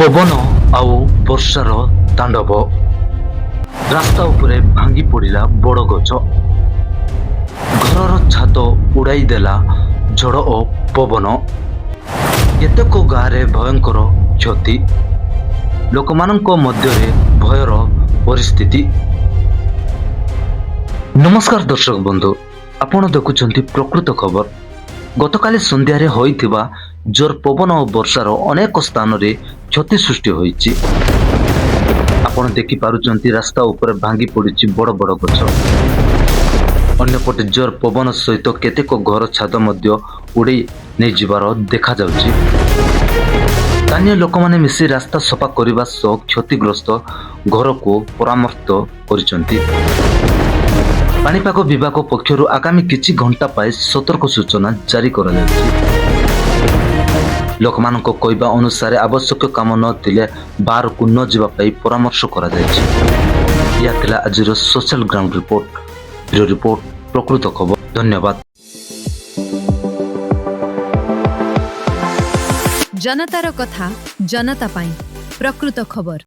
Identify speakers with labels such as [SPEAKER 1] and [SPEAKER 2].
[SPEAKER 1] ପବନ ଆଉ ବର୍ଷାର ତାଣ୍ଡବ। ରାସ୍ତା ଉପରେ ଭାଙ୍ଗି ପଡ଼ିଲା ବଡ଼ ଗଛ। ଘରର ଛାତ ଉଡ଼ାଇ ଦେଲା ଝଡ଼ ଓ ପବନ। କେତେକ ଗାଁରେ ଭୟଙ୍କର କ୍ଷତି। ଲୋକମାନଙ୍କ ମଧ୍ୟରେ ଭୟର ପରିସ୍ଥିତି। ନମସ୍କାର ଦର୍ଶକ ବନ୍ଧୁ, ଆପଣ ଦେଖୁଛନ୍ତି ପ୍ରକୃତ ଖବର। ଗତକାଲି ସନ୍ଧ୍ୟାରେ ହୋଇଥିବା ଜୋର ପବନ ଓ ବର୍ଷାର ଅନେକ ସ୍ଥାନରେ କ୍ଷତି ସୃଷ୍ଟି ହୋଇଛି। ଆପଣ ଦେଖିପାରୁଛନ୍ତି ରାସ୍ତା ଉପରେ ଭାଙ୍ଗି ପଡ଼ିଛି ବଡ଼ ବଡ଼ ଗଛ। ଅନ୍ୟପଟେ ଜୋର ପବନ ସହିତ କେତେକ ଘର ଛାତ ମଧ୍ୟ ଉଡ଼େଇ ନେଇଯିବାର ଦେଖାଯାଉଛି। ସ୍ଥାନୀୟ ଲୋକମାନେ ମିଶି ରାସ୍ତା ସଫା କରିବା ସହ କ୍ଷତିଗ୍ରସ୍ତ ଘରକୁ ପରାମର୍ଶ କରିଛନ୍ତି। ପାଣିପାଗ ବିଭାଗ ପକ୍ଷରୁ ଆଗାମୀ କିଛି ଘଣ୍ଟା ପାଇଁ ସତର୍କ ସୂଚନା ଜାରି କରାଯାଇଛି। ଲୋକମାନଙ୍କ କହିବା ଅନୁସାରେ ଆବଶ୍ୟକ କାମ ନଥିଲେ ବାହାରକୁ ନ ଯିବା ପାଇଁ ପରାମର୍ଶ କରାଯାଇଛି। ଏହା ଥିଲା ଆଜିର social ground report. Bureau report, ପ୍ରକୃତ ଖବର। ଧନ୍ୟବାଦ।
[SPEAKER 2] जनतार कथा जनता पाई प्रकृत खबर।